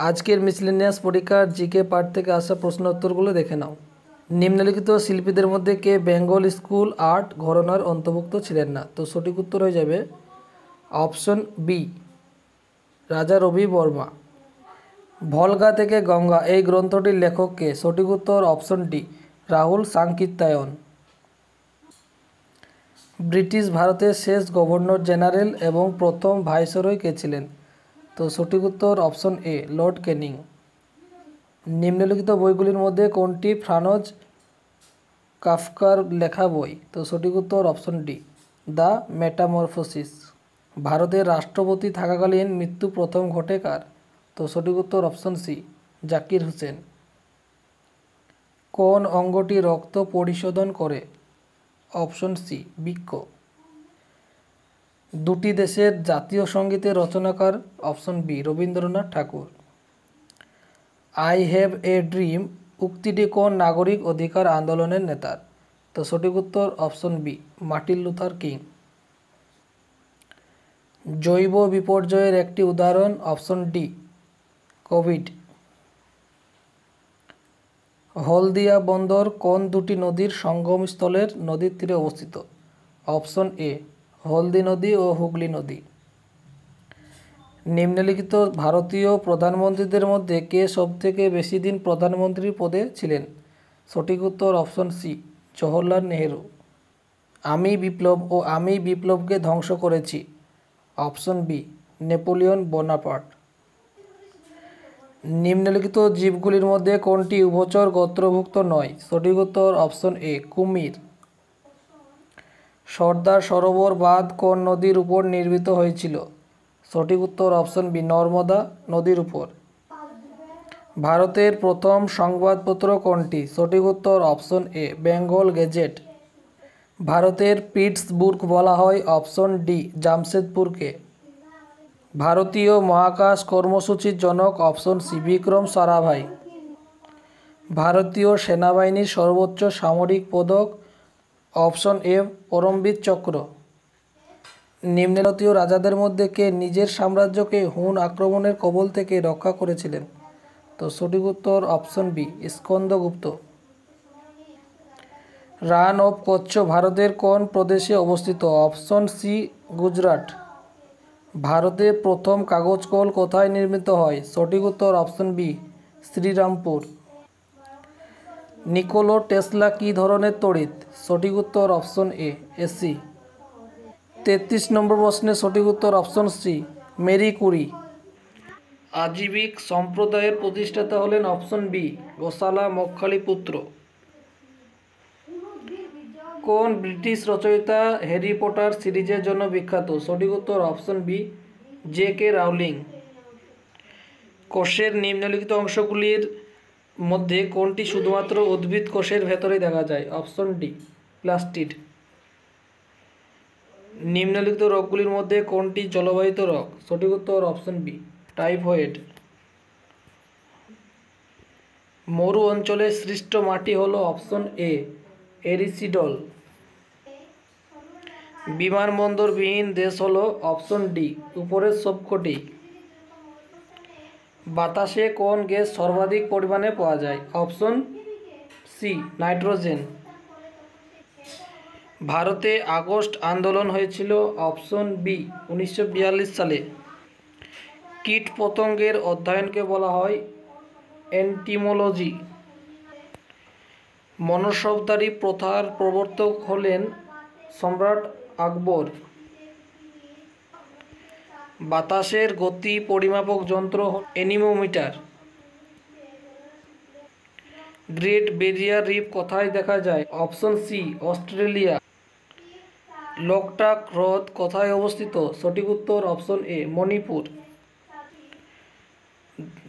আজকের মিসলেনিয়াস পরীক্ষার GK part থেকে আসা প্রশ্ন উত্তরগুলো দেখে নাও। নিম্নলিখিত শিল্পীদের মধ্যে কে বেঙ্গল স্কুল আর্ট ঘরানার অন্তর্ভুক্ত ছিলেন না? তো সঠিক উত্তর হয়ে যাবে অপশন বি, রাজা রবি বর্মা। ভলগা থেকে গঙ্গা এই গ্রন্থটির লেখক কে? সঠিক উত্তর option D, Rahul Sankrityayan. British ভারতের শেষ গভর্নর জেনারেল এবং প্রথম ভাইসরয় কে ছিলেন? তো সঠিক উত্তর অপশন এ, লর্ড ক্যানিং। নিম্নলিখিত বইগুলির মধ্যে কোনটি ফ্রানজ কাফকার লেখা বই? তো সঠিক উত্তর অপশন ডি, দ্য মেটামরফোসিস। ভারতের রাষ্ট্রপতি থাকাকালীন মৃত্যু প্রথম ঘটে কার? তো সঠিক উত্তর অপশন সি, জাকির হুসেন। কোন অঙ্গটি রক্ত পরিশোধন করে? অপশন সি, বৃক্ক। দুটি দেশের জাতীয় সঙ্গীতের রচনাকার? Option B, Rabindranath Thakur. I have a dream উক্তিটি কোন নাগরিক অধিকার আন্দোলনের নেতার? তো সঠিক উত্তর option B, Martin Luther King. জৈব বিপর্যয়ের একটি উদাহরণ? Option D, Covid. হলদিয়া বন্দর কোন দুটি নদীর সঙ্গমস্থলের নদীর তীরে অবস্থিত? অপশন এ, হলদি নদী ও হুগলি নদী। নিম্নলিখিত ভারতীয় প্রধানমন্ত্রীদের মধ্যে কে সবথেকে বেশি দিন প্রধানমন্ত্রী পদে ছিলেন? সঠিক উত্তর অপশন সি, জওহরলাল নেহেরু। আমি বিপ্লব ও আমি বিপ্লবকে ধ্বংস করেছি। Option B, Napoleon Bonaparte. নিম্নলিখিত জীবগুলির মধ্যে কোনটি উভচর গোত্রভুক্ত নয়? সঠিক উত্তর অপশন এ, কুমির। সর্দার সরোবর বাঁধ কোন নদীর উপর নির্মিত হয়েছিল? সঠিক উত্তর অপশন বি, নর্মদা নদীর উপর। ভারতের প্রথম সংবাদপত্র কোনটি? সঠিক উত্তর অপশন এ, বেঙ্গল গেজেট। ভারতের পিটসবুর্গ বলা হয়? অপশন ডি, জামশেদপুরকে। ভারতীয় মহাকাশ কর্মসূচির জনক? Option C, Vikram Sarabhai. ভারতীয় সেনাবাহিনীর সর্বোচ্চ সামরিক পদক? অপশন এ, পরমবীর চক্র। নিম্নলিখিত রাজাদের মধ্যে কে নিজের সাম্রাজ্যকে হুন আক্রমণের কবল থেকে রক্ষা করেছিলেন? তো সঠিক উত্তর option B, Skandagupta. Rann of Kutch ভারতের কোন প্রদেশে অবস্থিত? Option C, Gujarat. ভারতের প্রথম কাগজ কল কোথায় নির্মিত হয়? সঠিক উত্তর option B, Shrirampur. Nikola Tesla কী ধরনের তড়িৎ? সঠিক উত্তর অপশন এ, এসি। 33 নম্বর প্রশ্নের সঠিক উত্তর অপশন সি, মেরি কুরি। আজীবিক সম্প্রদায়ের প্রতিষ্ঠাতা হলেন? অপশন বি, গোশালা মক্কালিপুত্র। কোন ব্রিটিশ রচয়িতা হ্যারি পটার সিরিজের জন্য বিখ্যাত? সঠিক উত্তর option B, J K Rowling. কোষের নিম্নলিখিত অংশগুলির মধ্যে কোনটি শুধুমাত্র উদ্ভিদ কোষের ভেতরে দেখা যায়? Option D, plastid. নিম্নলিখিত রোগগুলির মধ্যে কোনটি জলবাহিত রোগ? সঠিক উত্তর অপশন বি, টাইফয়েড। মরু অঞ্চলে সৃষ্ট মাটি হল? Option A, এরিসিডল। বিমানবন্দরবিহীন দেশ হল? অপশন ডি, উপরের সবকটি। বাতাসে কোন গ্যাস সর্বাধিক পরিমাণে পাওয়া যায়? Option C, nitrogen. ভারতে আগস্ট আন্দোলন হয়েছিল? অপশন বি, 1942 সালে। কীটপতঙ্গের অধ্যয়নকে বলা হয় এন্টিমোলজি। মনসবদারি প্রথার প্রবর্তক হলেন সম্রাট আকবর। বাতাসের গতি পরিমাপক যন্ত্র এনিমোমিটার। গ্রেট ব্যারিয়ার রিফ কোথায় দেখা যায়? Option C, Australia. লোকটাক হ্রদ কোথায় অবস্থিত? সঠিক উত্তর অপশন এ, মণিপুর।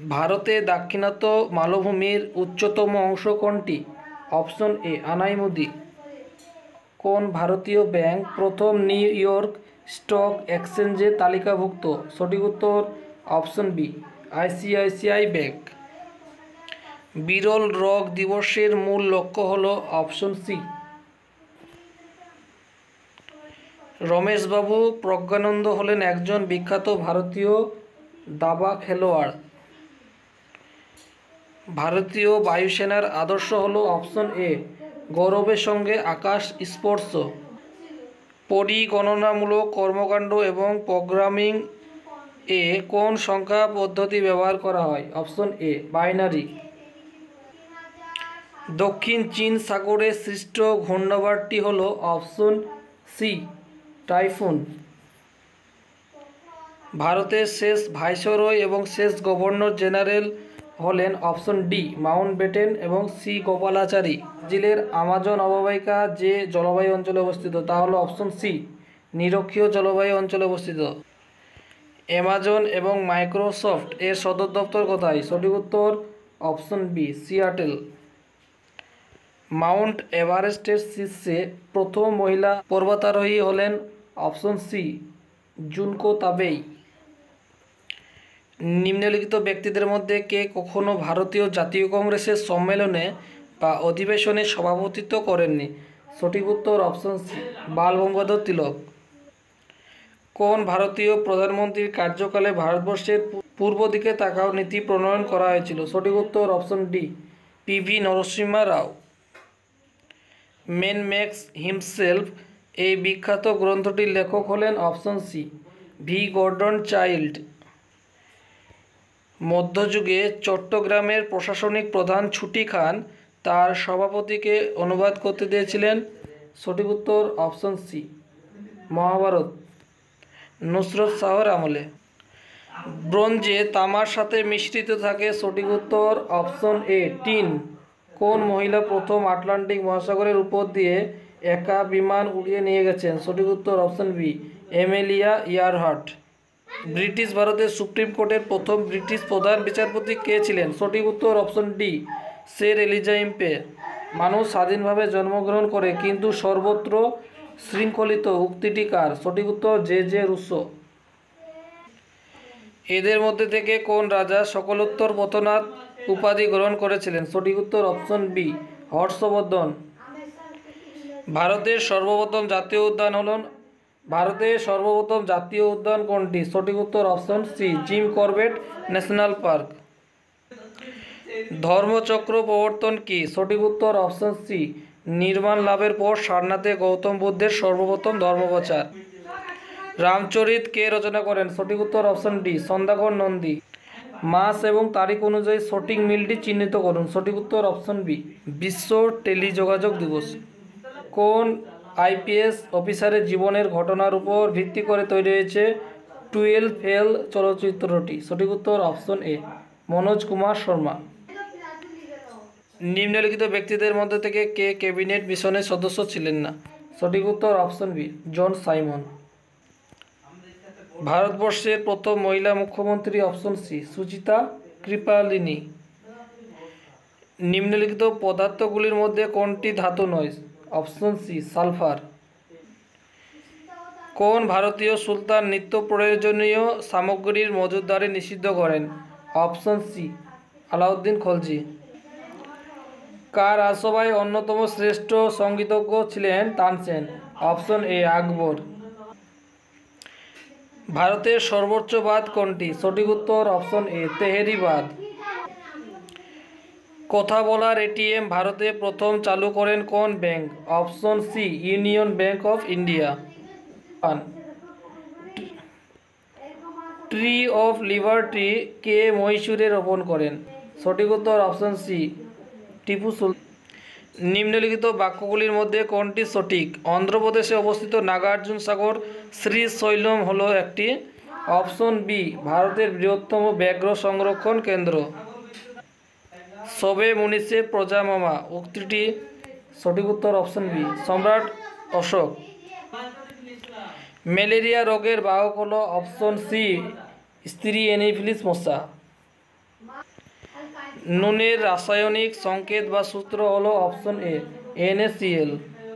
ভারতে দাক্ষিণাত্য মালভূমির উচ্চতম অংশ কোনটি? Option A, Anamudi. কোন ভারতীয় ব্যাংক প্রথম নিউ ইয়র্ক স্টক এক্সচেঞ্জে তালিকাভুক্ত? সঠিক উত্তর অপশন বি, আইসিআইসিআই ব্যাংক। বিরল রোগ দিবসের মূল লক্ষ্য হল? অপশন সি, রমেশবাবু প্রজ্ঞানন্দ হলেন একজন বিখ্যাত ভারতীয় দাবা খেলোয়াড়। ভারতীয় বায়ুসেনার আদর্শ হলো অপশন এ গৌরবের সঙ্গে আকাশ স্পর্শ। পরিগণনামূলক কর্মকাণ্ড এবং প্রোগ্রামিং এ কোন সংখ্যা পদ্ধতি ব্যবহার করা হয়? Option A binary. দক্ষিণ চীন সাগরে সৃষ্ট ঘূর্ণাবর্তটি হল অপশন সি টাইফুন। ভারতের শেষ ভাইসরয় এবং শেষ গভর্নর জেনারেল হলেন অপশন ডি মাউন্টব্যাটেন এবং সি গোপালাচারী। ব্রাজিলের আমাজন অববাহিকা যে জলবায়ু অঞ্চলে অবস্থিত তা হলো অপশন সি নিরক্ষীয় জলবায়ু অঞ্চলে অবস্থিত। অ্যামাজন এবং মাইক্রোসফট এর সদর দপ্তর কোথায়? সঠিক উত্তর অপশন বি সিয়াটেল। মাউন্ট এভারেস্টের শীর্ষে প্রথম মহিলা পর্বতারোহী হলেন অপশন সি জুনকো তাবেই। নিম্নলিখিত ব্যক্তিদের মধ্যে কে কখনো ভারতীয় জাতীয় কংগ্রেসের সম্মেলনে বা অধিবেশনে সভাপতিত্ব করেননি? সঠিক উত্তর অপশন সি বাল গঙ্গাধর তিলক। কোন ভারতীয় প্রধানমন্ত্রীর কার্যকালে ভারতবর্ষের পূর্ব দিকে তাকাও নীতি প্রণয়ন করা হয়েছিল? সঠিক উত্তর option D PV Narasimha Rao. Man makes himself এই বিখ্যাত গ্রন্থটির লেখক হলেন option C V Gordon Childe. মধ্যযুগে চট্টগ্রামের প্রশাসনিক প্রধান ছুটি খান তার সভাপতিকে অনুবাদ করতে দিয়েছিলেন? সঠিক উত্তর অপশন সি মহাভারত নুসরত শাহর আমলে। ব্রোঞ্জে তামার সাথে মিশ্রিত থাকে? সঠিক উত্তর অপশন এ টিন। কোন মহিলা প্রথম আটলান্টিক মহাসাগরের উপর দিয়ে একা বিমান উড়িয়ে নিয়ে গেছেন? সঠিক উত্তর অপশন বি এমেলিয়া ইয়ারহার্ট। ব্রিটিশ ভারতের সুপ্রিম কোর্টের প্রথম ব্রিটিশ প্রধান বিচারপতি কে ছিলেন? সঠিক উত্তর option D sir Eliza Impey. মানুষ স্বাধীনভাবে জন্মগ্রহণ করে কিন্তু সর্বত্র শৃঙ্খলিত উক্তিটি কার? সঠিক উত্তর জে জে রুসো। এদের মধ্যে থেকে কোন রাজা সকলোত্তর পথনাথ উপাধি গ্রহণ করেছিলেন? সঠিক উত্তর অপশন বি হর্ষবর্ধন। ভারতের সর্বপ্রথম জাতীয় উদ্যান কোনটি? সঠিক উত্তর option C Jim Corbett National Park. ধর্মচক্র প্রবর্তন কি? সঠিক উত্তর অপশন সি নির্বাণ লাভের পর সারনাথে গৌতম বুদ্ধের সর্বপ্রথম ধর্মপ্রচার। রামচরিত কে রচনা করেন? সঠিক উত্তর অপশন ডি সন্ধ্যাকর নন্দী। মাস এবং তারিখ অনুযায়ী সঠিক মিলটি চিহ্নিত করুন? সঠিক উত্তর অপশন বি বিশ্ব টেলিযোগাযোগ দিবস। কোন আইপিএস অফিসারের জীবনের ঘটনার উপর ভিত্তি করে তৈরি হয়েছে 12 ফেল চলচ্চিত্রটি? সঠিক উত্তর অপশন এ মনোজ কুমার শর্মা। নিম্নলিখিত ব্যক্তিদের মধ্যে থেকে কে ক্যাবিনেট মিশনের সদস্য ছিলেন না? সঠিক উত্তর অপশন বি জন সাইমন। ভারতবর্ষের প্রথম মহিলা মুখ্যমন্ত্রী? Option C Sucheta Kripalani. নিম্নলিখিত পদার্থগুলির মধ্যে কোনটি ধাতু নয়? Option C sulphur. কোন ভারতীয় সুলতান নিত্য প্রয়োজনীয় সামগ্রীর মজুতদারি নিষিদ্ধ করেন? Option C Alauddin Khalji. কার রাজসভায় অন্যতম শ্রেষ্ঠ সঙ্গীতজ্ঞ ছিলেন তানসেন? অপশন এ আকবর। ভারতের সর্বোচ্চ বাঁধ কোনটি? সঠিক উত্তর অপশন এ তেহেরি বাঁধ। কথা বলার এটিএম ভারতে প্রথম চালু করেন কোন bank? Option C Union Bank of India. Tree of liberty কে মহীশূরে রোপণ করেন? সঠিক উত্তর অপশন সি টিপু সুলতান। নিম্নলিখিত বাক্যগুলির মধ্যে কোনটি সঠিক? অন্ধ্রপ্রদেশে অবস্থিত নাগার্জুন সাগর শ্রীশৈলম হল একটি। অপশন বি ভারতের বৃহত্তম ব্যাঘ্র সংরক্ষণ কেন্দ্র। সবে মুনিসে প্রজামমা উক্তিটি? সঠিক উত্তর অপশন বি সম্রাট অশোক। ম্যালেরিয়া রোগের বাহক হল? অপশন সি স্ত্রী এনোফিলিস মশা। নুনের রাসায়নিক সংকেত বা সূত্র হল? Option A NaCl।